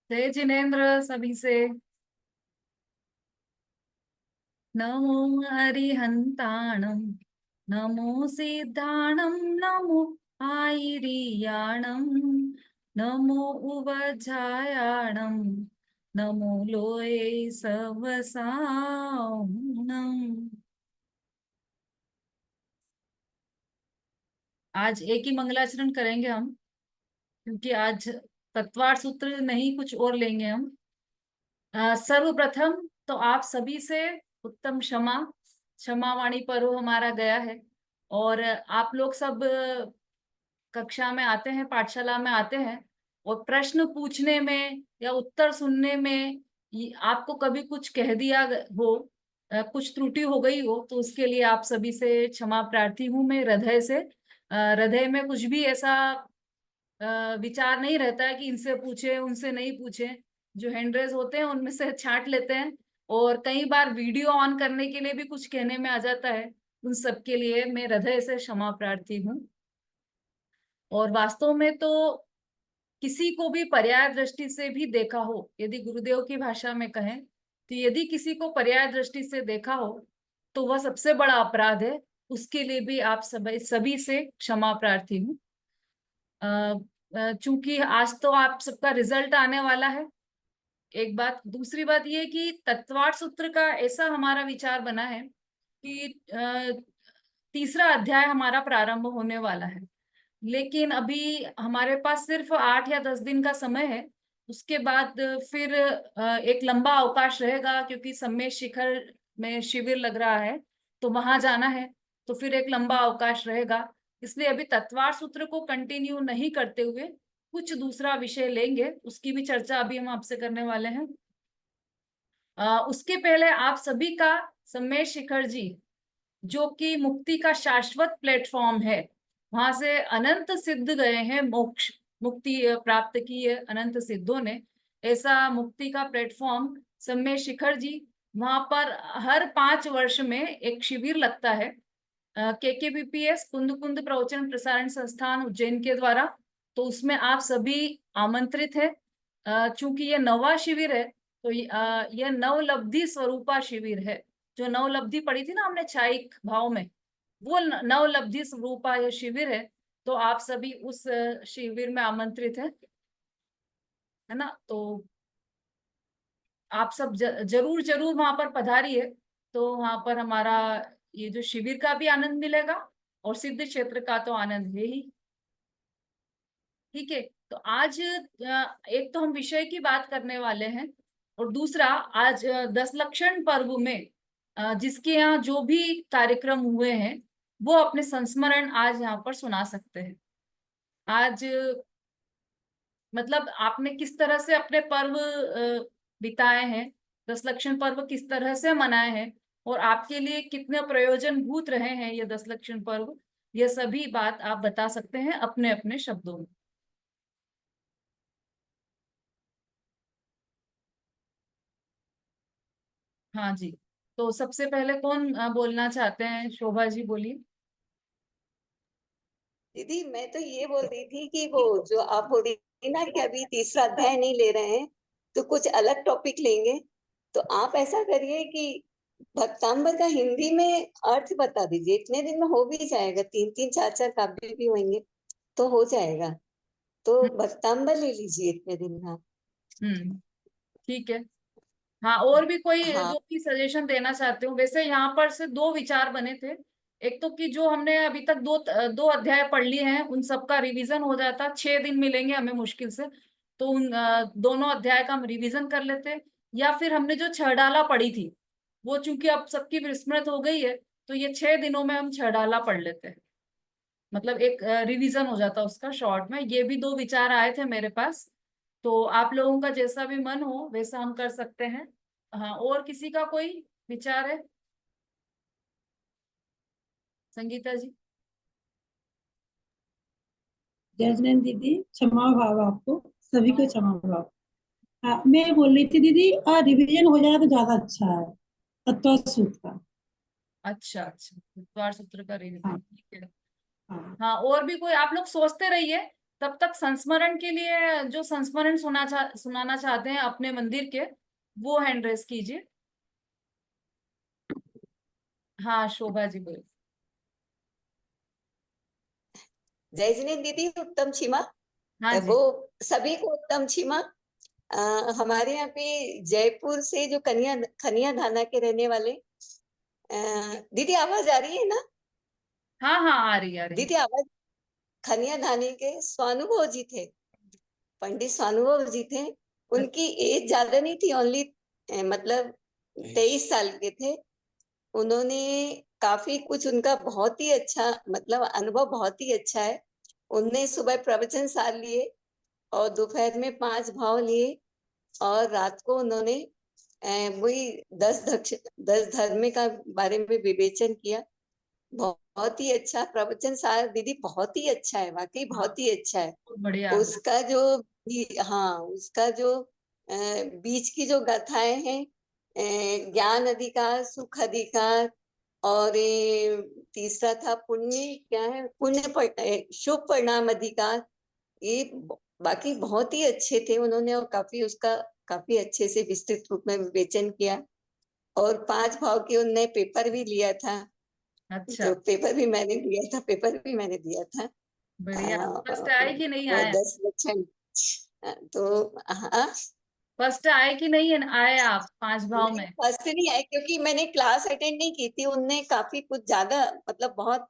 जय जिनेन्द्र सभी से। नमो हरिहंताणं, नमो सिद्धाणं, नमो आयिरियाणं, नमो उवझायाणं, नमो लोये सवसानम्। आज एक ही मंगलाचरण करेंगे हम, क्योंकि आज तत्वार्थ सूत्र नहीं, कुछ और लेंगे हम। सर्वप्रथम तो आप सभी से उत्तम क्षमा। क्षमा वाणी पर्व हमारा गया है, और आप लोग सब कक्षा में आते हैं, पाठशाला में आते हैं, और प्रश्न पूछने में या उत्तर सुनने में आपको कभी कुछ कह दिया हो, कुछ त्रुटि हो गई हो, तो उसके लिए आप सभी से क्षमा प्रार्थी हूं मैं हृदय से। हृदय में कुछ भी ऐसा विचार नहीं रहता है कि इनसे पूछे उनसे नहीं पूछे। जो हैंड रेज होते हैं उनमें से छांट लेते हैं, और कई बार वीडियो ऑन करने के लिए भी कुछ कहने में आ जाता है। उन सब के लिए मैं हृदय से क्षमा प्रार्थी हूँ। और वास्तव में तो किसी को भी पर्याय दृष्टि से भी देखा हो, यदि गुरुदेव की भाषा में कहें तो यदि किसी को पर्याय दृष्टि से देखा हो तो वह सबसे बड़ा अपराध है। उसके लिए भी आप सभी सभी से क्षमा प्रार्थी हूँ। चूंकि आज तो आप सबका रिजल्ट आने वाला है, एक बात। दूसरी बात ये कि तत्वार्थ सूत्र का ऐसा हमारा विचार बना है कि तीसरा अध्याय हमारा प्रारंभ होने वाला है, लेकिन अभी हमारे पास सिर्फ 8 या 10 दिन का समय है। उसके बाद फिर एक लंबा अवकाश रहेगा, क्योंकि सम्मेद शिखर में शिविर लग रहा है, तो वहां जाना है। तो फिर एक लंबा अवकाश रहेगा, इसलिए अभी तत्वार्थ सूत्र को कंटिन्यू नहीं करते हुए कुछ दूसरा विषय लेंगे। उसकी भी चर्चा अभी हम आपसे करने वाले हैं। उसके पहले आप सभी का सम्मेद शिखर जी, जो कि मुक्ति का शाश्वत प्लेटफॉर्म है, वहां से अनंत सिद्ध गए हैं, मोक्ष मुक्ति प्राप्त की है अनंत सिद्धों ने। ऐसा मुक्ति का प्लेटफॉर्म सम्मेद शिखर जी, वहां पर हर 5 वर्ष में एक शिविर लगता है, KKBPS कुंद कुंद प्रवचन प्रसारण संस्थान उज्जैन के द्वारा। तो उसमें आप सभी आमंत्रित है। चूंकि ये नवा शिविर है, तो यह नवलब्धि स्वरूपा शिविर है। जो नवलब्धि पढ़ी थी ना हमने छाइक भाव में, वो नवलब्धि स्वरूपा यह शिविर है। तो आप सभी उस शिविर में आमंत्रित है ना। तो आप सब जरूर जरूर वहां पर पधारिए। तो वहां पर हमारा ये जो शिविर का भी आनंद मिलेगा, और सिद्ध क्षेत्र का तो आनंद है ही। ठीक है। तो आज एक तो हम विषय की बात करने वाले हैं, और दूसरा आज 10 लक्षण पर्व में जिसके यहाँ जो भी कार्यक्रम हुए हैं वो अपने संस्मरण आज यहाँ पर सुना सकते हैं। आज मतलब आपने किस तरह से अपने पर्व बिताए हैं, 10 लक्षण पर्व किस तरह से मनाए हैं, और आपके लिए कितने प्रयोजनभूत रहे हैं ये 10 लक्षण पर्व, ये सभी बात आप बता सकते हैं अपने अपने शब्दों में। हाँ जी। तो सबसे पहले कौन बोलना चाहते हैं? शोभा जी बोलिए। दीदी, मैं तो ये बोल रही थी कि वो जो आप बोल रही थी ना कि अभी तीसरा अध्याय नहीं ले रहे हैं, तो कुछ अलग टॉपिक लेंगे। तो आप ऐसा करिए कि भक्तांबर का हिंदी में अर्थ बता दीजिए। इतने दिन में हो भी जाएगा, 3 3 4 4 काव्य भी होंगे तो हो जाएगा। तो भक्तांबर ले लीजिए इतने दिन में आप। हम्म। ठीक है। हाँ, और भी कोई हाँ। जो भी सजेशन देना चाहते हो? वैसे यहाँ पर से दो विचार बने थे। एक तो कि जो हमने अभी तक दो दो अध्याय पढ़ लिए हैं उन सबका रिवीजन हो जाता, 6 दिन मिलेंगे हमें मुश्किल से, तो उन दोनों अध्याय का हम रिवीजन कर लेते। या फिर हमने जो छह डाला पढ़ी थी, वो चूंकि अब सबकी विस्मृत हो गई है, तो ये 6 दिनों में हम छह डाला पढ़ लेते हैं। मतलब एक रिवीजन हो जाता उसका शॉर्ट में। ये भी दो विचार आए थे मेरे पास। तो आप लोगों का जैसा भी मन हो वैसा हम कर सकते हैं। हाँ, और किसी का कोई विचार है? संगीता जी। जय जैन दीदी, क्षमा भाव आपको, सभी को हाँ। क्षमा भाव। हाँ, मैं बोल रही थी दीदी, रिवीजन हो जाए तो ज्यादा अच्छा है तत्व सूत्र का। अच्छा अच्छा, द्वार सूत्र का हाँ। रिवीजन, ठीक है। हाँ। हाँ, और भी कोई आप लोग सोचते रहिए। तब तक संस्मरण के लिए जो संस्मरण सुनाना चाहते हैं अपने मंदिर के, वो हैंड रेस कीजिए। हाँ शोभा जी बोल। जय जिनेन्द्र दीदी, उत्तम छिमा। हाँ वो जी। सभी को उत्तम छिमा। हमारे यहाँ पे जयपुर से जो कन्या खनिया धाना के रहने वाले दीदी, आवाज आ रही है ना? हाँ हाँ आ रही आ रही। दीदी आवाज। खनिया धाने के स्वानुभव जी थे, पंडित स्वानुभव जी थे। उनकी एज ज्यादा नहीं थी, ओनली मतलब 23 साल के थे। उन्होंने काफी कुछ, उनका बहुत ही अच्छा मतलब अनुभव बहुत ही अच्छा है। उनने सुबह प्रवचन सार लिए और दोपहर में 5 भाव लिए, और रात को उन्होंने वही 10 धर्म का बारे में विवेचन किया। बहुत ही अच्छा प्रवचन सार दीदी, बहुत ही अच्छा है, वाकई हाँ बहुत ही अच्छा है। बहुत बढ़िया। उसका जो हाँ, उसका जो बीच की जो गाथाएं हैं, ज्ञान अधिकार, सुख अधिकार, और ये तीसरा था पुण्य, क्या है, शुभ परिणाम अधिकार। ये बाकी बहुत ही अच्छे थे उन्होंने, और काफी उसका काफी अच्छे से विस्तृत रूप में विवेचन किया। और 5 भाव के उनने पेपर भी लिया था, अच्छा तो पेपर भी मैंने दिया था, पेपर भी मैंने दिया था। बढ़िया। फर्स्ट आए कि नहीं वो आया? 10 लक्षण। तो हाँ, फर्स्ट आए कि नहीं आए आप 5 भाव नहीं में? फर्स्ट नहीं आए, क्योंकि मैंने क्लास अटेंड नहीं की थी। उनने काफी कुछ ज्यादा मतलब बहुत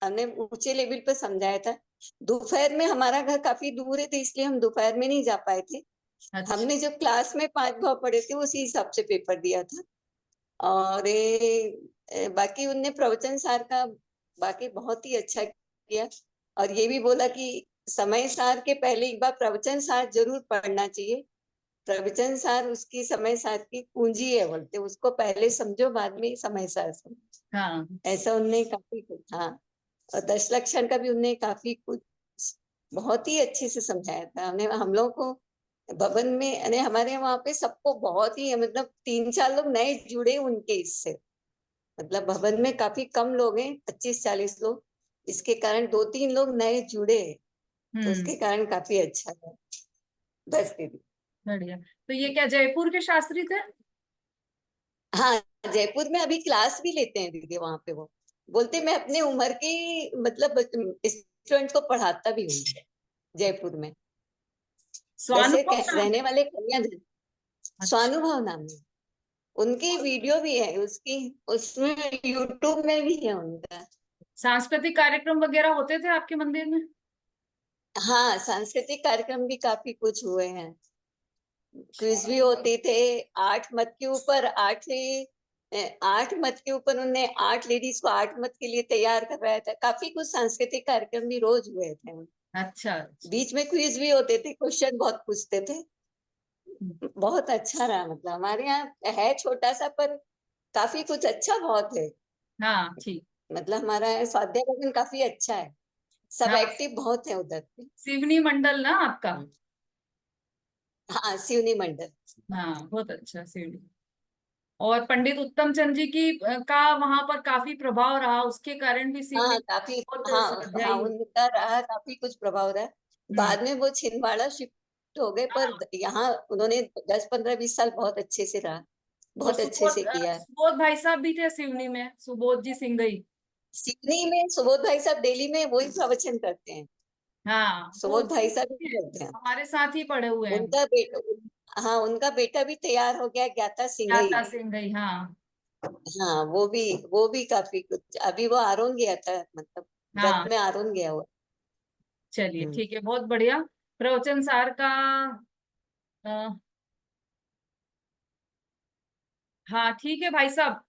हमने ऊंचे लेवल पर समझाया था। दोपहर में हमारा घर काफी दूर है, तो इसलिए हम दोपहर में नहीं जा पाए थे। अच्छा। हमने जो क्लास में 5 भाव पढ़े थे उसी हिसाब से पेपर दिया था। और बाकी उनने प्रवचन सार का बाकी बहुत ही अच्छा किया। और ये भी बोला कि समय सार के पहले एक बार प्रवचन सार जरूर पढ़ना चाहिए। प्रवचन सार उसकी समय सार की पूंजी है, बोलते उसको पहले समझो, बाद में समय सार समझो। हाँ ऐसा उनने काफी कुछ, हाँ। और 10 लक्षण का भी उनने काफी कुछ बहुत ही अच्छे से समझाया था। हमने हम लोगों को भवन में, यानी हमारे वहां पे सबको बहुत ही मतलब 3-4 लोग नए जुड़े उनके इससे। मतलब भवन में काफी कम लोग हैं, 25-40 लोग। इसके कारण 2-3 लोग नए जुड़े हैं, तो हम्म उसके कारण काफी अच्छा है। बस दीदी। बढ़िया। तो ये क्या जयपुर के शास्त्री थे? हाँ, जयपुर में अभी क्लास भी लेते हैं दीदी वहां पे। वो बोलते मैं अपने उम्र के मतलब स्टूडेंट को पढ़ाता भी हूँ जयपुर में। वैसे स्वानुभव नाम? रहने वाले कन्या अच्छा। स्वानुभव नाम है। उनकी वीडियो भी है उसकी, उसमें यूट्यूब में भी है उनका। सांस्कृतिक कार्यक्रम वगैरह होते थे आपके मंदिर में? हाँ, सांस्कृतिक कार्यक्रम भी काफी कुछ हुए हैं। क्विज भी होते थे। 8 मत के ऊपर 8 मत के ऊपर उन्होंने 8 लेडीज को 8 मत के लिए तैयार करवाया था। काफी कुछ सांस्कृतिक कार्यक्रम भी रोज हुए थे। अच्छा अच्छा। बीच में क्विज भी होते थे, क्वेश्चन बहुत पूछते थे। हम्म, बहुत अच्छा रहा, मतलब हमारे यहाँ है छोटा सा, पर काफी कुछ अच्छा बहुत है। हाँ ठीक। मतलब हमारा स्वाध्याय भवन काफी अच्छा है, सब हाँ एक्टिव बहुत है उधर पे। सिवनी मंडल ना आपका? हाँ, सिवनी मंडल। हाँ बहुत अच्छा सिवनी। और पंडित उत्तम चंद जी की का वहां पर काफी प्रभाव रहा, उसके कारण भी सिवनी हाँ काफी, बहुत हाँ हाँ, स्वाध्यायी हुई। उनका रहा, काफी कुछ प्रभाव रहा। हम्म। बाद में वो छिंदवाड़ा शिफ्ट हो गए, पर यहाँ उन्होंने 10-15-20 साल बहुत अच्छे से रहा, और बहुत अच्छे से किया है। सुबोध भाई साहब भी थे सिवनी में, सुबोध जी सिंगई। सिवनी में सुबोध भाई साहब डेली में वही प्रवचन करते हैं। हाँ वो सुबोध भाई साहब ही करते हैं। हमारे साथ ही पढ़े हुए हैं। उनका बेटा, हाँ उनका बेटा भी तैयार हो गया, ज्ञाता सिंघई। दाता सिंगई हाँ। हाँ, वो भी काफी कुछ, अभी वो आरोन गया था, मतलब व्रत हाँ में आरोन गया हुआ। चलिए हम्म। ठीक है, बहुत बढ़िया। प्रवचन सार का अ, हाँ ठीक है भाई साहब,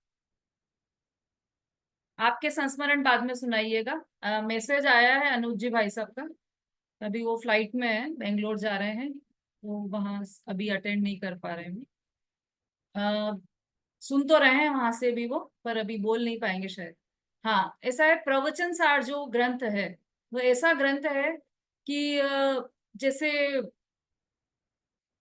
आपके संस्मरण बाद में सुनाइएगा। मैसेज आया है अनुज जी भाई साहब का, अभी वो फ्लाइट में है, बेंगलोर जा रहे हैं, तो वहां अभी अटेंड नहीं कर पा रहे हैं। अ, सुन तो रहे हैं वहां से भी वो, पर अभी बोल नहीं पाएंगे शायद। हाँ ऐसा है, प्रवचन सार जो ग्रंथ है वो ऐसा ग्रंथ है कि जैसे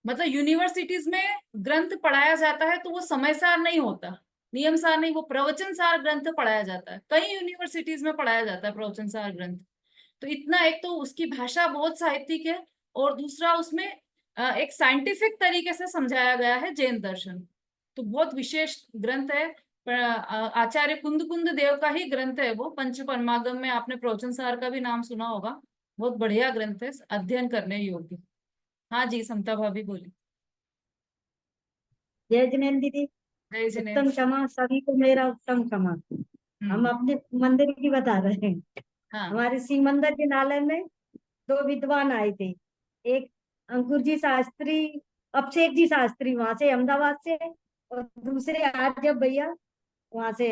मतलब यूनिवर्सिटीज में ग्रंथ पढ़ाया जाता है तो वो समय सार नहीं होता, नियम सार नहीं, वो प्रवचन सार ग्रंथ पढ़ाया जाता है। कई यूनिवर्सिटीज में पढ़ाया जाता है प्रवचन सार ग्रंथ। तो इतना, एक तो उसकी भाषा बहुत साहित्यिक है, और दूसरा उसमें एक साइंटिफिक तरीके से समझाया गया है जैन दर्शन। तो बहुत विशेष ग्रंथ है। आचार्य कुंद कुंद देव का ही ग्रंथ है वो, पंच परमागम में आपने प्रवचन सार का भी नाम सुना होगा। बहुत बढ़िया ग्रंथ है, अध्ययन करने योग्य। हाँ जी, समता भाभी बोली। जय जिनेन्द्र दीदी। जय जिनेन्द्र। उत्तम क्षमा, सभी को मेरा उत्तम क्षमा। हम अपने मंदिर की बता रहे हैं। हाँ। हमारे शिव मंदिर के नाले में दो विद्वान आए थे। एक अंकुर जी शास्त्री, अभिषेक जी शास्त्री वहां से अहमदाबाद से, और दूसरे आर्यव भैया वहां से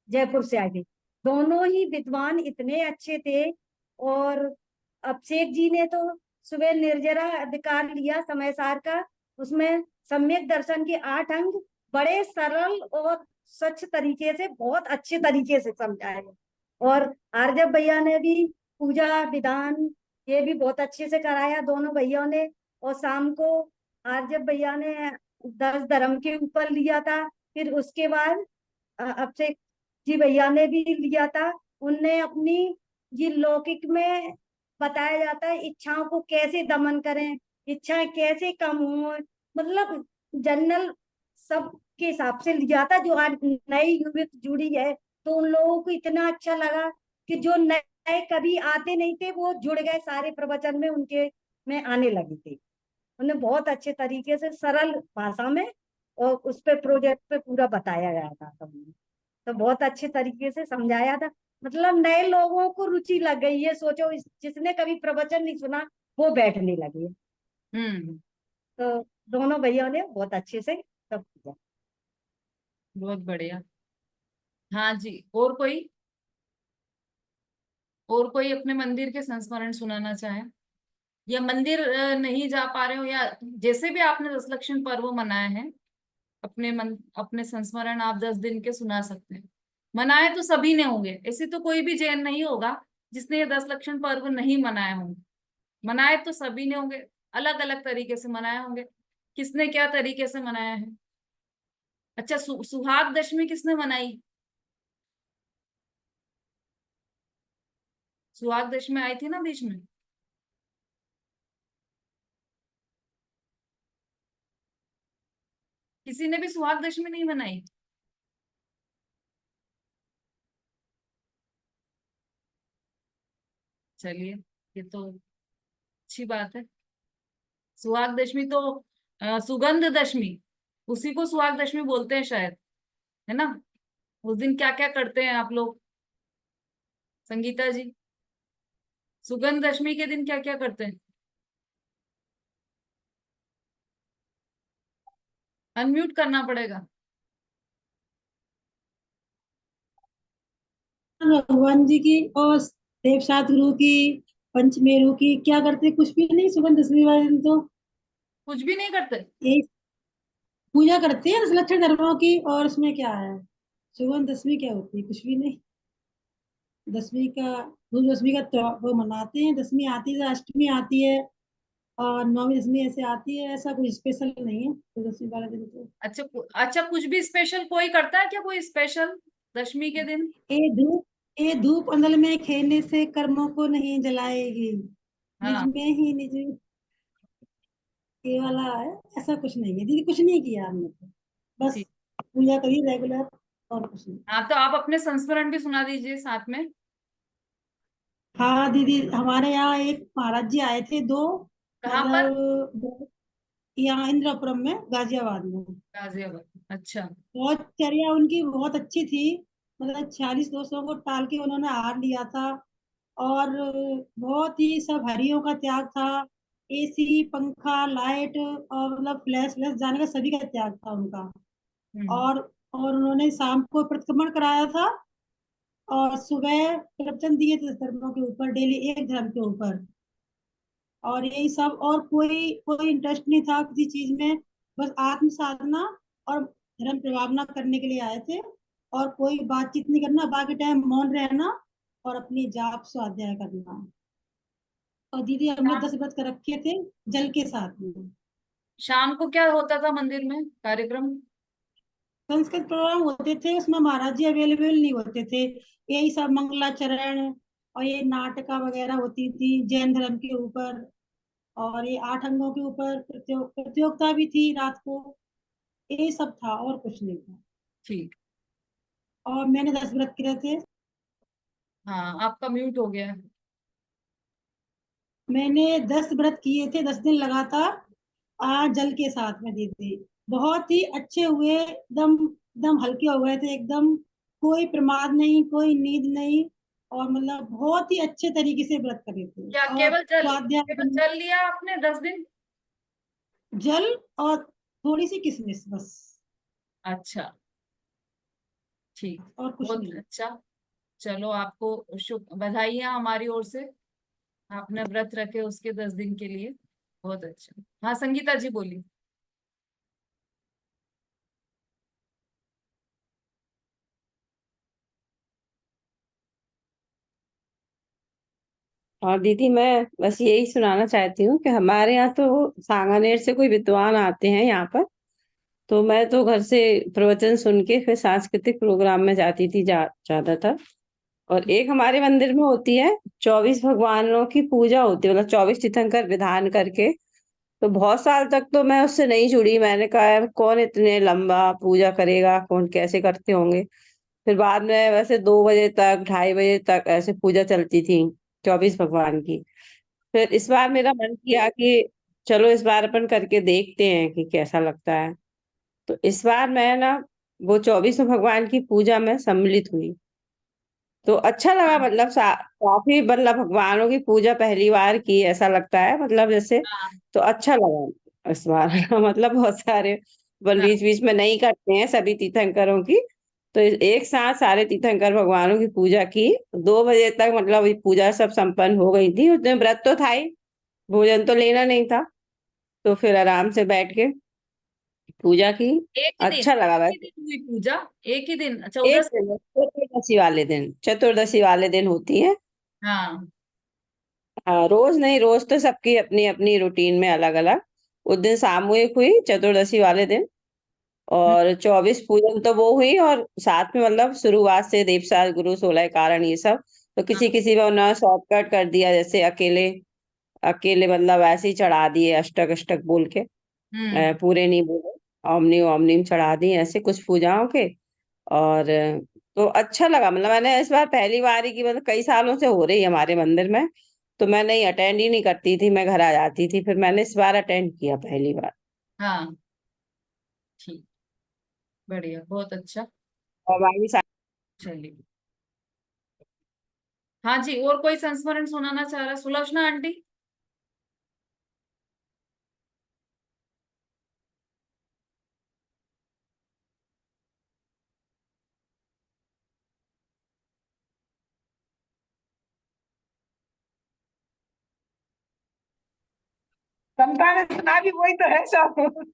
जयपुर से आए थे। दोनों ही विद्वान इतने अच्छे थे। और अभिषेक जी ने तो सुबह निर्जरा अधिकार लिया समय सार का, उसमें सम्यक दर्शन के 8 अंग बड़े सरल और स्वच्छ तरीके से, बहुत अच्छे तरीके से समझाए। और आर्जव भैया ने भी पूजा विधान ये भी बहुत अच्छे से कराया दोनों भैया ने। और शाम को आर्जव भैया ने 10 धर्म के ऊपर लिया था। फिर उसके बाद अभिषेक जी भैया ने भी लिया था। उनने अपनी, ये लौकिक में बताया जाता है इच्छाओं को कैसे दमन करें, इच्छाएं कैसे कम हो, मतलब जनरल सब के हिसाब से लिया था। जो आज नई युवक जुड़ी है तो उन लोगों को इतना अच्छा लगा कि जो नए कभी आते नहीं थे वो जुड़ गए सारे प्रवचन में, उनके में आने लगे थे। उन्हें बहुत अच्छे तरीके से सरल भाषा में और उस पे प्रोजेक्ट पे पूरा बताया गया था सबने। तो बहुत अच्छे तरीके से समझाया था। मतलब नए लोगों को रुचि लग गई है, सोचो जिसने कभी प्रवचन नहीं सुना वो बैठने लगे। हम्म। तो दोनों भैया ने बहुत अच्छे से सब किया। बहुत बढ़िया। हाँ जी, और कोई अपने मंदिर के संस्मरण सुनाना चाहे, या मंदिर नहीं जा पा रहे हो, या जैसे भी आपने दशलक्षण पर्व मनाए हैं, अपने संस्मरण आप 10 दिन के सुना सकते हैं। मनाए तो सभी ने होंगे, ऐसे तो कोई भी जैन नहीं होगा जिसने ये 10 लक्षण पर्व नहीं मनाए होंगे। मनाए तो सभी ने होंगे, अलग अलग तरीके से मनाए होंगे। किसने क्या तरीके से मनाया है? अच्छा, सुहाग दशमी किसने मनाई? सुहाग दशमी आई थी ना बीच में। किसी ने भी सुहाग दशमी नहीं मनाई? चलिए, ये तो अच्छी बात है। सुहाग दशमी तो सुगंध दशमी, उसी को सुहाग दशमी बोलते हैं शायद, है ना? उस दिन क्या क्या करते हैं आप लोग, संगीता जी? सुगंध दशमी के दिन क्या क्या करते हैं? अनम्यूट करना पड़ेगा। भगवान जी की और देव सात गुरु की, पंचमेरु की क्या करते, कुछ भी नहीं। सुगंध दशमी वाले दिन तो कुछ भी नहीं करते? यही पूजा करते हैं लक्षण धर्मों की। और उसमें क्या है, सुगंध दशमी क्या होती है, कुछ भी नहीं। दसवीं का, दसवीं का वो मनाते हैं। दसवीं आती है, अष्टमी आती है, और नौवीं दसवीं ऐसे आती है। ऐसा कोई स्पेशल नहीं है तो दसवीं वाले दिन तो। अच्छा, अच्छा, कुछ भी स्पेशल कोई करता है क्या, कोई स्पेशल दशमी के दिन? ए धूप अंधल में खेलने से कर्मों को नहीं जलाएगी, निज हाँ। में ही निज, ये वाला है। ऐसा कुछ नहीं है दीदी, कुछ नहीं किया हमने तो, बस ठीक। पूजा करी रेगुलर, और कुछ नहीं। हाँ, तो आप अपने संस्मरण भी सुना दीजिए साथ में। हाँ दीदी, हमारे यहाँ एक महाराज जी आए थे, दो, कहाँ पर? मतलब यहाँ इंद्रपुरम में, गाजियाबाद में। गाजियाबाद, अच्छा। बहुत चर्या उनकी बहुत अच्छी थी। मतलब 46 दोस्तों को टाल के उन्होंने हार लिया था। और बहुत ही सब हरियों का त्याग था। एसी, पंखा, लाइट और मतलब फ्लैश फ्लैश जाने का सभी का त्याग था उनका। हम्म। और उन्होंने शाम को प्रतिक्रमण कराया था, और सुबह प्रवचन दिए थे धर्मों के ऊपर, डेली एक धर्म के ऊपर। और यही सब, और कोई कोई इंटरेस्ट नहीं था किसी चीज में। बस आत्म साधना और धर्म प्रभावना करने के लिए आए थे। और कोई बातचीत नहीं करना, बाकी टाइम मौन रहना और अपनी जाप स्वाध्याय करना। और दीदी हमने 10 व्रत कर रखे थे, जल के साथ में। शाम को क्या होता था मंदिर में कार्यक्रम? संस्कृत प्रोग्राम होते थे, उसमें महाराज जी अवेलेबल नहीं होते थे। यही सब मंगलाचरण और ये नाटका वगैरह होती थी जैन धर्म के ऊपर, और ये 8 अंगों के ऊपर प्रतियोगिता भी थी रात को। ये सब था और कुछ नहीं था। ठीक। और मैंने 10 व्रत किए थे। हाँ, आपका म्यूट हो गया है। मैंने 10 व्रत किए थे, 10 दिन लगातार, जल के साथ में दीदी। बहुत ही अच्छे हुए, एकदम एकदम हल्के हो गए थे एकदम। कोई प्रमाद नहीं, कोई नींद नहीं, और मतलब बहुत ही अच्छे तरीके से व्रत करे थे। क्या और केवल जल लिया आपने 10 दिन? जल और थोड़ी सी किशमिश बस, अच्छा, ठीक। और कुछ बहुत नहीं। अच्छा। चलो, आपको शुभ बधाइयां हमारी ओर से। आपने व्रत रखे उसके 10 दिन के लिए। बहुत अच्छा। हाँ, संगीता जी बोलिए। और दीदी, मैं बस यही सुनाना चाहती हूँ कि हमारे यहाँ तो सांगानेर से कोई विद्वान आते हैं यहाँ पर। तो मैं तो घर से प्रवचन सुन के फिर सांस्कृतिक प्रोग्राम में जाती थी ज्यादातर। और एक हमारे मंदिर में होती है, 24 भगवानों की पूजा होती है, मतलब 24 तीर्थंकर विधान करके। तो बहुत साल तक तो मैं उससे नहीं जुड़ी। मैंने कहा यार, कौन इतने लंबा पूजा करेगा, कौन कैसे करते होंगे। फिर बाद में वैसे 2 बजे तक, 2:30 बजे तक ऐसे पूजा चलती थी 24 भगवान की। फिर इस बार मेरा मन किया कि चलो इस बार अपन करके देखते हैं कि कैसा लगता है। तो इस बार मैं ना वो 24 भगवान की पूजा में सम्मिलित हुई। तो अच्छा लगा, हाँ, मतलब काफी, मतलब भगवानों की पूजा पहली बार की ऐसा लगता है, मतलब जैसे। हाँ, तो अच्छा लगा इस बार मतलब बहुत सारे अपन हाँ, बीच बीच में नहीं करते हैं सभी तीर्थंकरों की। तो एक साथ सारे तीर्थंकर भगवानों की पूजा की। 2 बजे तक मतलब ये पूजा सब संपन्न हो गई थी। उस दिन व्रत तो था ही, भोजन तो लेना नहीं था। तो फिर आराम से बैठ के पूजा की। अच्छा लगा एक ही वैसे। दिन हुई पूजा? एक ही दिन? एक 14? दिन चतुर्दशी वाले दिन होती है। हाँ। हाँ, रोज नहीं, रोज तो सबकी अपनी अपनी रूटीन में अलग अलग। उस दिन सामूहिक हुई चतुर्दशी वाले दिन। हम्म, और 24 पूजन तो वो हुई, और साथ में मतलब शुरुआत से दीपसार गुरु 16 कारण ये सब। तो हाँ, किसी किसी में उन्होंने शॉर्टकट कर दिया, जैसे अकेले अकेले मतलब ऐसे ही चढ़ा दिए, अष्टक अष्टक बोल के। हम्म, पूरे नहीं बोले, ओमनी ओमनीम चढ़ा दिए ऐसे कुछ पूजाओं के। और तो अच्छा लगा, मतलब मैंने इस बार पहली बार ही की, मतलब कई सालों से हो रही है हमारे मंदिर में। तो मैं नहीं अटेंड ही नहीं करती थी, मैं घर आ जाती थी। फिर मैंने इस बार अटेंड किया पहली बार। हाँ, ठीक। बढ़िया, बहुत अच्छा। और बाकी चलिए। हाँ जी, और कोई संस्मरण सुनाना चाह रहा? सुलोचना आंटी। संतान सुना भी वही तो है सब।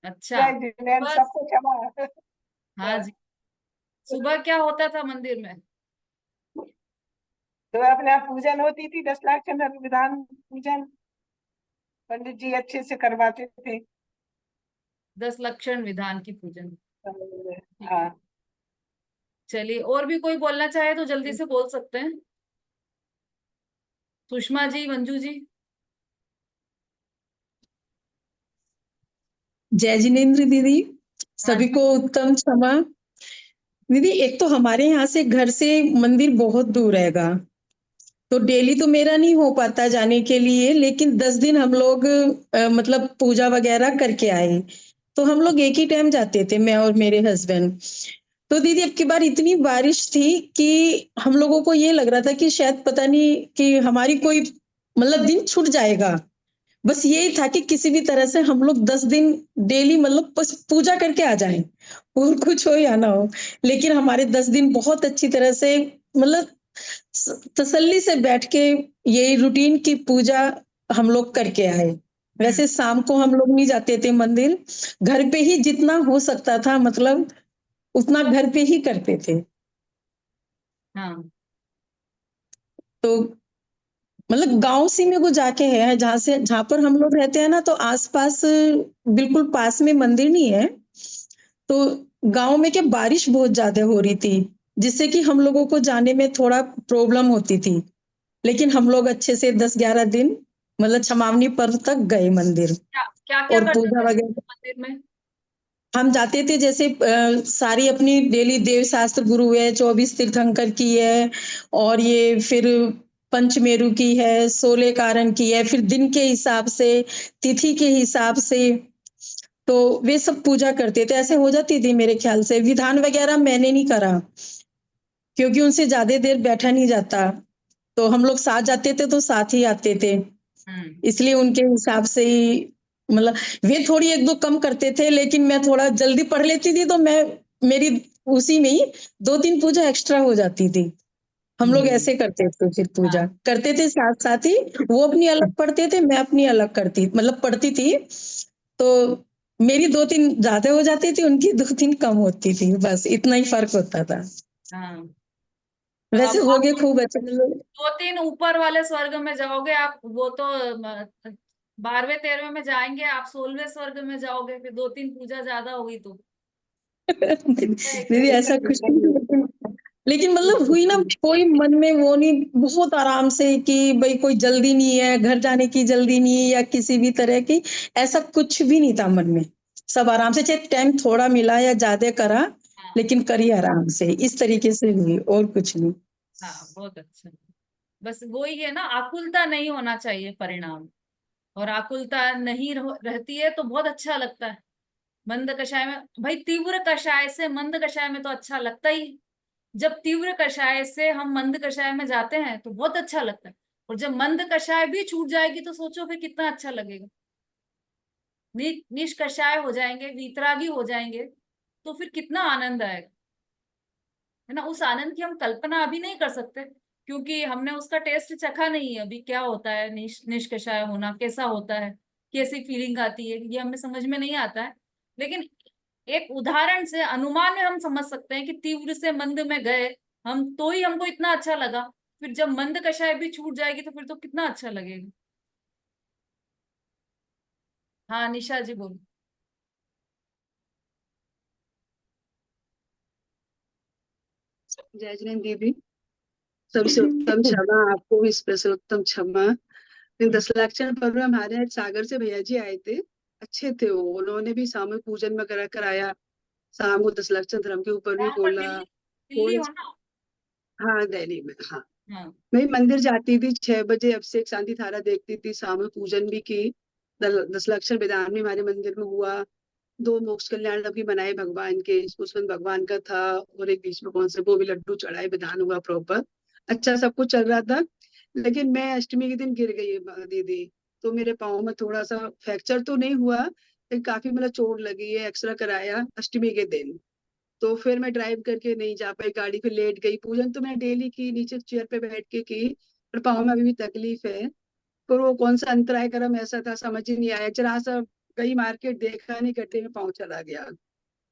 अच्छा। जय जिनेन्द्र, बस। सबको क्षमा। हाँ जी। सुबह क्या होता था मंदिर में? तो अपने यहाँ पूजन होती थी, 10 लाख चंद्र विधान पूजन पंडित जी अच्छे से करवाते थे। 10 लक्षण विधान की पूजन। ठीक है। हाँ। चलिए, और भी कोई बोलना चाहे तो जल्दी से बोल सकते हैं। सुषमा जी, मंजू जी। जय जिनेन्द्र दीदी, हाँ सभी को उत्तम क्षमा। दीदी, एक तो हमारे यहाँ से घर से मंदिर बहुत दूर हैगा, तो डेली तो मेरा नहीं हो पाता जाने के लिए, लेकिन 10 दिन हम लोग मतलब पूजा वगैरह करके आए। तो हम लोग एक ही टाइम जाते थे, मैं और मेरे हस्बैंड। तो दीदी, अब की बार इतनी बारिश थी कि हम लोगों को ये लग रहा था कि शायद पता नहीं कि हमारी कोई मतलब दिन छूट जाएगा। बस यही था कि किसी भी तरह से हम लोग 10 दिन डेली मतलब बस पूजा करके आ जाएं, और कुछ हो या ना हो। लेकिन हमारे 10 दिन बहुत अच्छी तरह से मतलब तसल्ली से बैठ के यही रूटीन की पूजा हम लोग करके आए। हम्म, वैसे शाम को हम लोग नहीं जाते थे मंदिर, घर पे ही जितना हो सकता था मतलब उतना घर पे ही करते थे। हाँ, तो मतलब गांव सी में वो जाके है, जहां पर हम लोग रहते हैं ना, तो आसपास बिल्कुल पास में मंदिर नहीं है। तो गांव में क्या बारिश बहुत ज्यादा हो रही थी, जिससे कि हम लोगों को जाने में थोड़ा प्रॉब्लम होती थी, लेकिन हम लोग अच्छे से 10-11 दिन मतलब छमावनी पर्व तक गए मंदिर क्या क्या क्या और करते पूजा थे वगैरह। मंदिर में? हम जाते थे जैसे सारी अपनी डेली देव शास्त्र गुरु है, 24 तीर्थंकर की है, और ये फिर पंचमेरु की है, 16 कारण की है, फिर दिन के हिसाब से, तिथि के हिसाब से, तो वे सब पूजा करते थे। ऐसे हो जाती थी मेरे ख्याल से। विधान वगैरह मैंने नहीं करा क्योंकि उनसे ज्यादा देर बैठा नहीं जाता, तो हम लोग साथ जाते थे तो साथ ही आते थे, इसलिए उनके हिसाब से ही मतलब वे थोड़ी एक दो कम करते थे, लेकिन मैं थोड़ा जल्दी पढ़ लेती थी, तो मैं मेरी उसी में ही 2-3 पूजा एक्स्ट्रा हो जाती थी। हम लोग ऐसे करते थे, फिर पूजा करते थे साथ साथ ही। वो अपनी अलग पढ़ते थे, मैं अपनी अलग करती मतलब पढ़ती थी, तो मेरी 2-3 ज्यादा हो जाती थी, उनकी 2-3 कम होती थी, बस इतना ही फर्क होता था। हाँ, वैसे अब हो आप गए खूब अच्छे मतलब। 2-3 ऊपर वाले स्वर्ग में जाओगे आप, वो तो 12वें 13वें में जाएंगे, आप 16वें स्वर्ग में जाओगे, फिर 2-3 पूजा ज्यादा होगी तो दीदी ऐसा कुछ नहीं, लेकिन मतलब हुई ना, कोई मन में वो नहीं, बहुत आराम से कि भाई कोई जल्दी नहीं है, घर जाने की जल्दी नहीं है या किसी भी तरह की, ऐसा कुछ भी नहीं था मन में। सब आराम से, चाहे टाइम थोड़ा मिला या ज्यादा करा, हाँ लेकिन करिए आराम से, इस तरीके से हुई और कुछ नहीं। हाँ, बहुत अच्छा। बस वही है ना, आकुलता नहीं होना चाहिए परिणाम, और आकुलता नहीं रहती है तो बहुत अच्छा लगता है। मंद कषाय में भाई, तीव्र कषाय से मंद कषाय में तो अच्छा लगता ही है। जब तीव्र कषाय से हम मंद कषाय में जाते हैं तो बहुत अच्छा लगता है, और जब मंद कषाय भी छूट जाएगी तो सोचो फिर कितना अच्छा लगेगा। निष्कषाय हो जाएंगे, वीतरागी हो जाएंगे, तो फिर कितना आनंद आएगा, है ना। उस आनंद की हम कल्पना अभी नहीं कर सकते, क्योंकि हमने उसका टेस्ट चखा नहीं है अभी, क्या होता है निष्कषाय होना, कैसा होता है, कैसी फीलिंग आती है, ये हमें समझ में नहीं आता है। लेकिन एक उदाहरण से, अनुमान में हम समझ सकते हैं कि तीव्र से मंद में गए हम, तो ही हमको इतना अच्छा लगा, फिर जब मंद कषाय भी छूट जाएगी तो फिर तो कितना अच्छा लगेगा। हाँ निशा जी बोलो। जय जैन दीदी, सबसे उत्तम क्षमा, आपको भी स्पेशल उत्तम क्षमा। 10 लाख पर्व में हमारे यहाँ सागर से भैया जी आए थे, अच्छे थे वो, उन्होंने भी सामूहिक पूजन वगैरह कराया, शाम को 10 लाख धर्म के ऊपर भी यहाँ पर बोला। दिल्ली, दिल्ली कोई, हो ना? हाँ दिल्ली में, हाँ। हाँ मैं मंदिर जाती थी 6 बजे, अभिषेक शांति धारा देखती थी, सामूहिक पूजन भी की। 10 लाख विधान भी हमारे मंदिर में हुआ। 2 मोक्ष कल्याण भी बनाए भगवान के, उसमें भगवान का था, और एक बीच में कौन से वो भी लड्डू चढ़ाए, विधान हुआ प्रॉपर, अच्छा सब कुछ चल रहा था। लेकिन मैं अष्टमी के दिन गिर गई दीदी, तो मेरे पाँव में थोड़ा सा फ्रैक्चर तो नहीं हुआ, लेकिन काफी मतलब चोट लगी है, एक्सरा कराया अष्टमी के दिन। तो फिर मैं ड्राइव करके नहीं जा पाई गाड़ी, फिर लेट गई। पूजन तो मैं डेली की, नीचे चेयर पे बैठ के की, पर पाँव में अभी भी तकलीफ है। पर वो कौन सा अंतराय क्रम ऐसा था समझ ही नहीं आया, जरा सा गई मार्केट, देखा नहीं, गड्ढे में पाँव चला गया,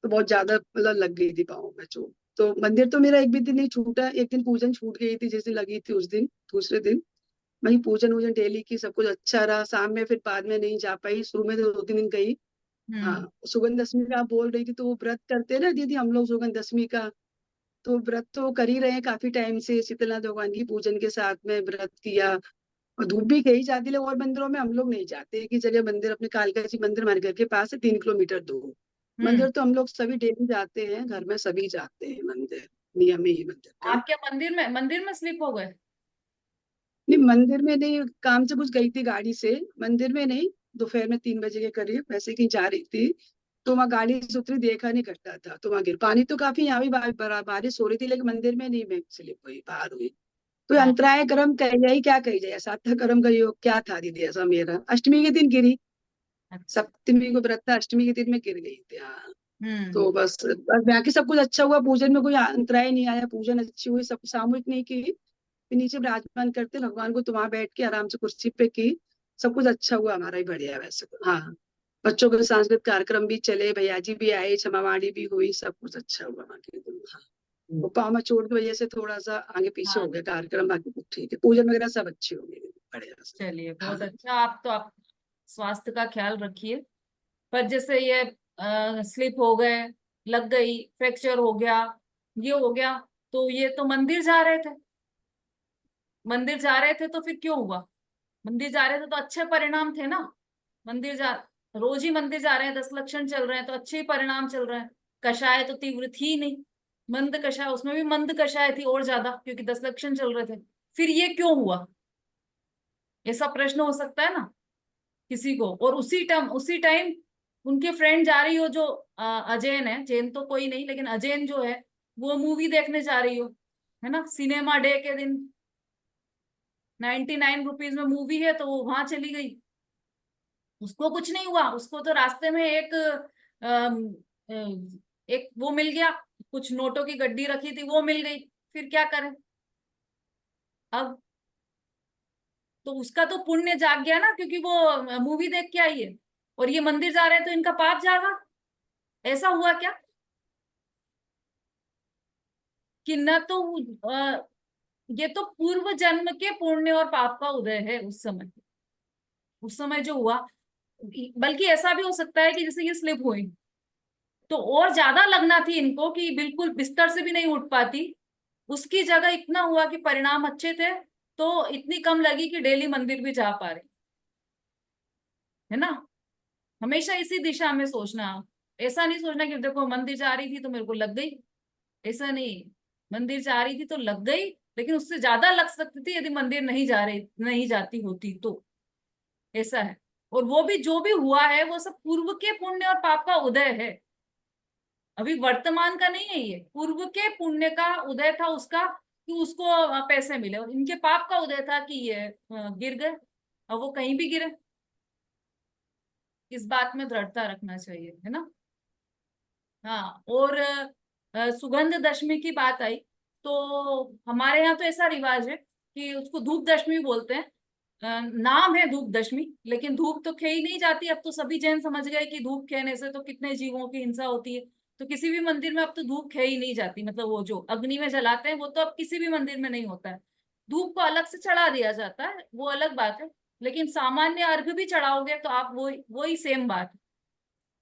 तो बहुत ज्यादा मतलब लग गई थी पाँव में चोट। तो मंदिर तो मेरा एक भी दिन नहीं छूटा, एक दिन पूजन छूट गई थी, जिस दिन लगी थी उस दिन, दूसरे दिन वही पूजन वूजन डेली की, सब कुछ अच्छा रहा। शाम में फिर बाद में नहीं जा पाई, शुरू में तो 2-3 दिन गई। हम्म। हाँ, सुगंध दशमी का आप बोल रही थी, तो वो व्रत करते हैं ना दीदी हम लोग सुगंध दशमी का, तो व्रत तो कर ही रहे हैं काफी टाइम से, शीतलनाथ भगवान की पूजन के साथ में व्रत किया। और धूप भी कही जाती है, और मंदिरों में हम लोग नहीं जाते, एक ही जगह मंदिर, अपने कालका जी मंदिर हमारे घर के पास है, 3 किलोमीटर दूर। हम्म। मंदिर तो हम लोग सभी डेली जाते हैं, घर में सभी जाते हैं मंदिर, नियम है ये मंदिर का। आप क्या मंदिर में स्लिप हो गए? नहीं मंदिर में नहीं, काम से कुछ गई थी गाड़ी से, मंदिर में नहीं। दोपहर में 3 बजे के करीब वैसे कहीं जा रही थी, तो वहाँ गाड़ी से उतरी, देखा नहीं करता था, तो वहाँ गिर, पानी तो काफी, यहाँ भी बारिश हो रही थी, लेकिन मंदिर में नहीं मैं स्लिप हुई, बाहर हुई। तो हाँ अंतराय कर्म कह जाए, क्या कही जाए, सार्थक कर्म का योग क्या था दीदी, ऐसा मेरा अष्टमी के दिन गिरी, अच्छा। सप्तमी को व्रत था, अष्टमी के दिन में गिर गई थी, हाँ। हम्म। तो बस बाकी सब कुछ अच्छा हुआ, पूजन में कोई अंतराय नहीं आया, पूजन अच्छी हुई, सब सामूहिक नहीं की, फिर नीचे विराजमान करते भगवान को, तो वहां बैठ के आराम से कुर्सी पे की, सब कुछ अच्छा हुआ, हमारा ही बढ़िया वैसे तो, हाँ। बच्चों के सांस्कृतिक कार्यक्रम भी चले, भैया जी भी आए, क्षमावाणी भी हुई, सब कुछ अच्छा हुआ वहाँ के दिन, हाँ। वो पाँव में चोट की वजह से थोड़ा सा आगे पीछे हो हाँ गया कार्यक्रम, बाकी कुछ ठीक है, पूजन वगैरह सब अच्छी हो गई, बढ़िया से। चलिए, बहुत हाँ अच्छा। आप स्वास्थ्य का ख्याल रखिए। पर जैसे ये स्लिप हो गए, लग गई, फ्रैक्चर हो गया, ये हो गया, तो ये तो मंदिर जा रहे थे, मंदिर जा रहे थे तो फिर क्यों हुआ? मंदिर जा रहे थे तो अच्छे परिणाम थे ना। मंदिर जा रोज ही मंदिर जा रहे हैं, 10 लक्षण चल रहे हैं तो अच्छे ही परिणाम चल रहे हैं। कषाय तो तीव्र थी नहीं, मंद कषाय, उसमें भी मंद कषाय थी और ज्यादा, क्योंकि 10 लक्षण चल रहे थे। फिर ये क्यों हुआ? ऐसा प्रश्न हो सकता है ना किसी को। और उसी टाइम उनके फ्रेंड जा रही हो जो अजैन है, जैन तो कोई नहीं लेकिन अजैन जो है, वो मूवी देखने जा रही हो, है ना, सिनेमा डे के दिन 99 रुपीज में मूवी है तो वो वहां चली गई। उसको कुछ नहीं हुआ, उसको तो रास्ते में एक वो मिल गया, कुछ नोटों की गड्डी रखी थी वो मिल गई। फिर क्या करें अब? तो उसका तो पुण्य जाग गया ना, क्योंकि वो मूवी देख के आई है। और ये मंदिर जा रहे हैं तो इनका पाप जागा। ऐसा हुआ क्या कि न तो ये तो पूर्व जन्म के पुण्य और पाप का उदय है उस समय जो हुआ। बल्कि ऐसा भी हो सकता है कि जैसे ये स्लिप हुई तो और ज्यादा लगना थी इनको कि बिल्कुल बिस्तर से भी नहीं उठ पाती, उसकी जगह इतना हुआ कि परिणाम अच्छे थे तो इतनी कम लगी कि डेली मंदिर भी जा पा रहे, है ना। हमेशा इसी दिशा में सोचना। ऐसा नहीं सोचना कि देखो मंदिर जा रही थी तो मेरे को लग गई, ऐसा नहीं। मंदिर जा रही थी तो लग गई, लेकिन उससे ज्यादा लग सकती थी यदि मंदिर नहीं जाती होती तो। ऐसा है। और वो भी जो भी हुआ है वो सब पूर्व के पुण्य और पाप का उदय है, अभी वर्तमान का नहीं है। ये पूर्व के पुण्य का उदय था उसका कि उसको पैसे मिले, और इनके पाप का उदय था कि ये गिर गए, और वो कहीं भी गिरे। इस बात में दृढ़ता रखना चाहिए, है ना। हाँ। और सुगंध दशमी की बात आई तो हमारे यहाँ तो ऐसा रिवाज है कि उसको धूप दशमी बोलते हैं। नाम है धूप दशमी, लेकिन धूप तो खेई नहीं जाती। अब तो सभी जैन समझ गए कि धूप खेने से तो कितने जीवों की हिंसा होती है, तो किसी भी मंदिर में अब तो धूप खेई नहीं जाती। मतलब वो जो अग्नि में जलाते हैं वो तो अब किसी भी मंदिर में नहीं होता है। धूप को अलग से चढ़ा दिया जाता है, वो अलग बात है। लेकिन सामान्य अर्घ भी चढ़ाओगे तो आप वही सेम बात है,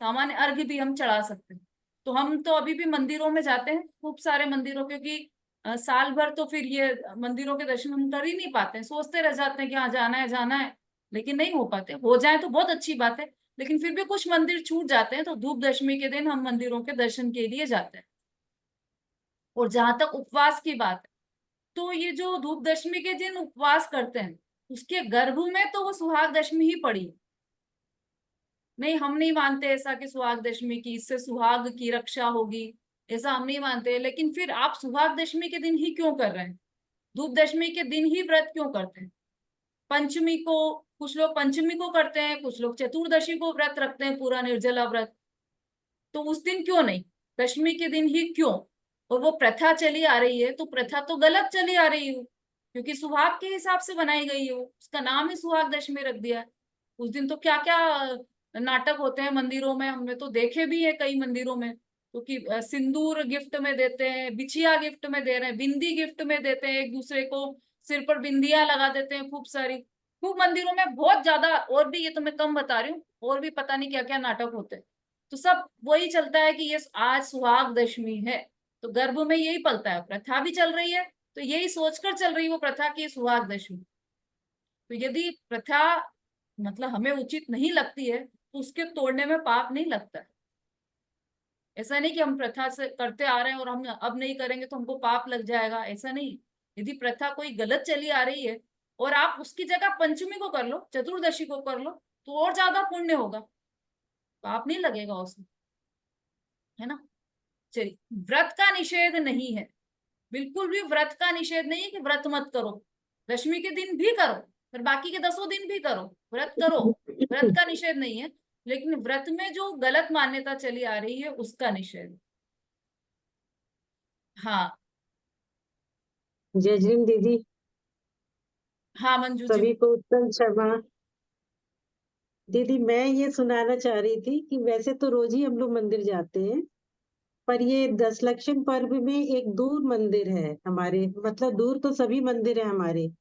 सामान्य अर्घ भी हम चढ़ा सकते हैं। तो हम तो अभी भी मंदिरों में जाते हैं, खूब सारे मंदिरों, क्योंकि साल भर तो फिर ये मंदिरों के दर्शन हम कर ही नहीं पाते हैं। सोचते रह जाते हैं कि हाँ जाना है जाना है, लेकिन नहीं हो पाते। हो जाए तो बहुत अच्छी बात है, लेकिन फिर भी कुछ मंदिर छूट जाते हैं। तो धूप दशमी के दिन हम मंदिरों के दर्शन के लिए जाते हैं। और जहां तक उपवास की बात है, तो ये जो धूप दशमी के दिन उपवास करते हैं उसके गर्भ में तो वो सुहाग दशमी ही पड़ी है। नहीं, हम नहीं मानते ऐसा कि सुहाग दशमी की इससे सुहाग की रक्षा होगी, ऐसा हम नहीं मानते। लेकिन फिर आप सुहाग दशमी के दिन ही क्यों कर रहे हैं? धूप दशमी के दिन ही व्रत क्यों करते हैं? पंचमी को, कुछ लोग पंचमी को करते हैं, कुछ लोग चतुर्दशी को व्रत रखते हैं, पूरा निर्जला व्रत। तो उस दिन क्यों नहीं, दशमी के दिन ही क्यों? और वो प्रथा चली आ रही है तो प्रथा तो गलत चली आ रही है, क्योंकि सुहाग के हिसाब से बनाई गई है, उसका नाम ही सुहाग दशमी रख दिया है। उस दिन तो क्या क्या नाटक होते हैं मंदिरों में, हमने तो देखे भी है कई मंदिरों में। तो कि सिंदूर गिफ्ट में देते हैं, बिछिया गिफ्ट में दे रहे हैं, बिंदी गिफ्ट में देते हैं एक दूसरे को, सिर पर बिंदियां लगा देते हैं खूब सारी। खूब मंदिरों में बहुत ज्यादा, और भी ये तो मैं कम बता रही हूँ, और भी पता नहीं क्या क्या नाटक होते हैं। तो सब वही चलता है कि ये आज सुहाग दशमी है, तो गर्भ में यही पलता है, प्रथा भी चल रही है, तो यही सोचकर चल रही है वो प्रथा की सुहाग दशमी। तो यदि प्रथा मतलब हमें उचित नहीं लगती है तो उसके तोड़ने में पाप नहीं लगता है। ऐसा नहीं कि हम प्रथा से करते आ रहे हैं और हम अब नहीं करेंगे तो हमको पाप लग जाएगा, ऐसा नहीं। यदि प्रथा कोई गलत चली आ रही है और आप उसकी जगह पंचमी को कर लो, चतुर्दशी को कर लो, तो और ज्यादा पुण्य होगा, पाप नहीं लगेगा उसमें, है ना। चलिए, व्रत का निषेध नहीं है, बिल्कुल भी व्रत का निषेध नहीं है कि व्रत मत करो। दशमी के दिन भी करो, फिर बाकी के 10 दिन भी करो, व्रत करो, व्रत का निषेध नहीं है। लेकिन व्रत में जो गलत मान्यता चली आ रही है उसका निषेध। हाँ। जय जिन दीदी, हाँ मंजू जी। सभी को उत्तम क्षमा। दीदी मैं ये सुनाना चाह रही थी कि वैसे तो रोज ही हम लोग मंदिर जाते हैं, पर ये 10 लक्षण पर्व में एक दूर मंदिर है हमारे, मतलब दूर तो सभी मंदिर है हमारे।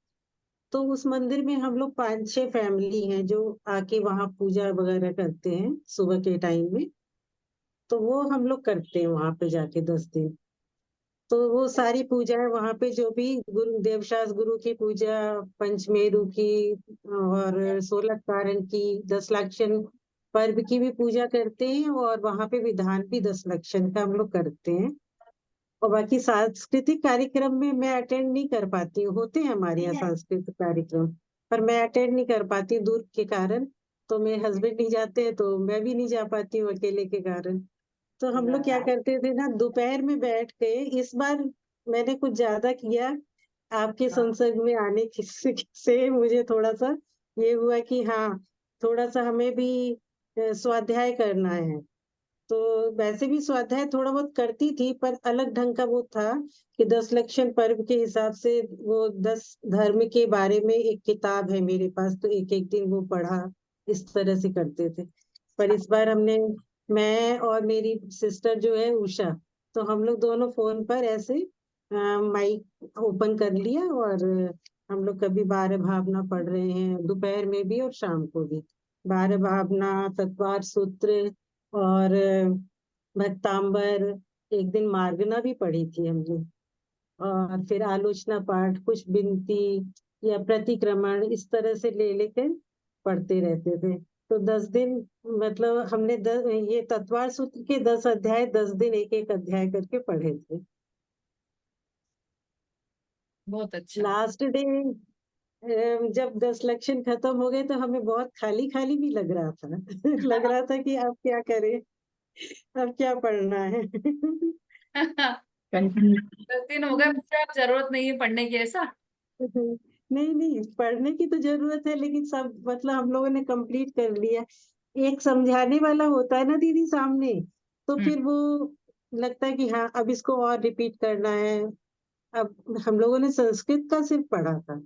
तो उस मंदिर में हम लोग 5-6 फैमिली हैं जो आके वहाँ पूजा वगैरह करते हैं सुबह के टाइम में। तो वो हम लोग करते हैं वहां पे जाके 10 दिन। तो वो सारी पूजाएं वहां पे जो भी गुरु देवशास गुरु की पूजा, पंचमेरु की और 16 कारण की, 10 लक्षण पर्व की भी पूजा करते हैं, और वहां पे विधान भी 10 लक्षण का हम लोग करते हैं। और बाकी सांस्कृतिक कार्यक्रम में मैं अटेंड नहीं कर पाती हूँ, होते हैं हमारे यहाँ सांस्कृतिक कार्यक्रम, पर मैं अटेंड नहीं कर पाती हूँ दूर के कारण। तो मेरे हस्बैंड नहीं जाते हैं तो मैं भी नहीं जा पाती हूँ अकेले के कारण। तो हम लोग क्या करते थे ना, दोपहर में बैठ के, इस बार मैंने कुछ ज्यादा किया आपके संसर्ग में आने से मुझे थोड़ा सा ये हुआ कि हाँ, थोड़ा सा हमें भी स्वाध्याय करना है। तो वैसे भी स्वाध्याय थोड़ा बहुत करती थी, पर अलग ढंग का वो था कि 10 लक्षण पर्व के हिसाब से वो 10 धर्म के बारे में एक किताब है मेरे पास, तो एक एक दिन वो पढ़ा, इस तरह से करते थे। पर इस बार हमने, मैं और मेरी सिस्टर जो है उषा, तो हम लोग दोनों फोन पर ऐसे माइक ओपन कर लिया, और हम लोग कभी 12 भावना पढ़ रहे हैं, दोपहर में भी और शाम को भी 12 भावना, तत्वार सूत्र, और भक्तांबर, एक दिन मार्गना भी पढ़ी थी हमने, और फिर आलोचना पाठ, कुछ बिनती या प्रतिक्रमण, इस तरह से ले लेकर पढ़ते रहते थे। तो 10 दिन, मतलब हमने ये तत्वार सूत्र के 10 अध्याय, 10 दिन एक एक अध्याय करके पढ़े थे। बहुत अच्छा। लास्ट डे जब 10 लक्षण खत्म हो गए तो हमें बहुत खाली खाली भी लग रहा था लग रहा था कि अब क्या करें, अब क्या पढ़ना है 10 दिन हो गए, मुझे अब जरूरत नहीं है पढ़ने की, ऐसा? नहीं नहीं, पढ़ने की तो जरूरत है, लेकिन सब मतलब हम लोगों ने कंप्लीट कर लिया। एक समझाने वाला होता है ना दीदी सामने, तो फिर वो लगता है कि हाँ, अब इसको और रिपीट करना है। अब हम लोगों ने संस्कृत का सिर्फ पढ़ा था,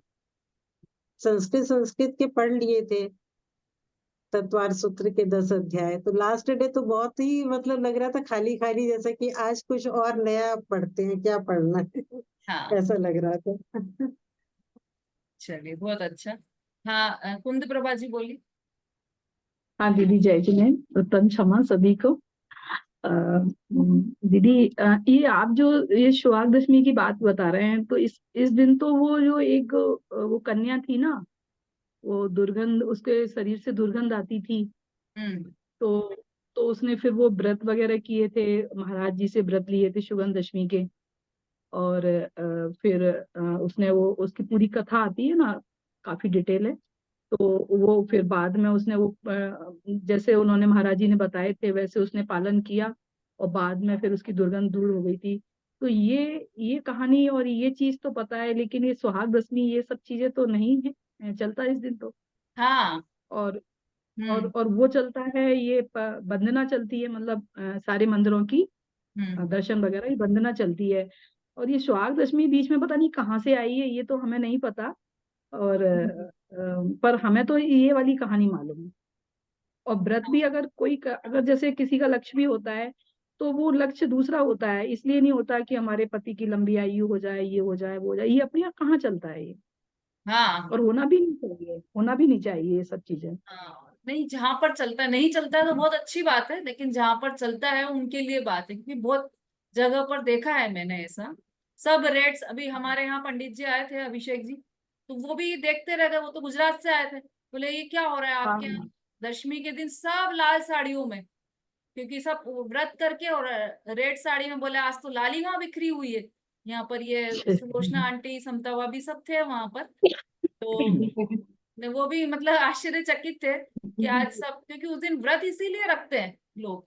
संस्कृत के पढ़ लिए थे तत्वार सूत्र के 10 अध्याय। तो लास्ट डे तो बहुत ही मतलब लग रहा था खाली खाली, जैसा कि आज कुछ और नया पढ़ते हैं, क्या पढ़ना है हाँ, ऐसा लग रहा था चलिए बहुत अच्छा। हाँ, कुंद प्रभा जी बोली। हाँ दीदी, जय जिनेन्द्र, उत्तम क्षमा सभी को। दीदी, ये आप जो ये सुहाग दशमी की बात बता रहे हैं, तो इस दिन तो वो जो एक वो कन्या थी ना, वो दुर्गंध, उसके शरीर से दुर्गंध आती थी। तो तो उसने फिर वो व्रत वगैरह किए थे, महाराज जी से व्रत लिए थे सुगंध दशमी के। और फिर उसने वो, उसकी पूरी कथा आती है ना, काफी डिटेल है। तो वो फिर बाद में उसने वो जैसे उन्होंने महाराज जी ने बताए थे वैसे उसने पालन किया, और बाद में फिर उसकी दुर्गंध दूर हो गई थी। तो ये कहानी और ये चीज तो पता है, लेकिन ये सुहाग दशमी ये सब चीजें तो नहीं है चलता इस दिन तो। हाँ। और और वो चलता है, ये वंदना चलती है, मतलब सारे मंदिरों की दर्शन वगैरह, ये वंदना चलती है। और ये सुहाग दशमी बीच में पता नहीं कहाँ से आई है, ये तो हमें नहीं पता। और पर हमें तो ये वाली कहानी मालूम है। और व्रत भी अगर कोई अगर जैसे किसी का लक्ष्य भी होता है, तो वो लक्ष्य दूसरा होता है, इसलिए नहीं होता कि हमारे पति की लंबी आयु हो जाए, ये हो जाए, वो हो जाए, ये अपने यहाँ कहाँ चलता है ये। हाँ, और होना भी नहीं चाहिए, होना भी नहीं चाहिए ये सब चीजें। हाँ, नहीं, जहां पर चलता है, नहीं चलता है तो बहुत अच्छी बात है, लेकिन जहां पर चलता है उनके लिए बात है, क्योंकि बहुत जगह पर देखा है मैंने ऐसा। सब रेट्स, अभी हमारे यहाँ पंडित जी आए थे, अभिषेक जी, तो वो भी देखते रहते, वो तो गुजरात से आए थे। बोले ये क्या हो रहा है आपके यहाँ? हाँ दशमी के दिन सब लाल साड़ियों में, क्योंकि सब व्रत करके, और रेड साड़ी में। बोले आज तो लाली वहां बिखरी हुई है, यहाँ पर ये सुलोचना आंटी, समता भाभी सब थे वहां पर। तो वो भी मतलब आश्चर्यचकित थे कि आज सब, क्योंकि उस दिन व्रत इसीलिए रखते हैं लोग,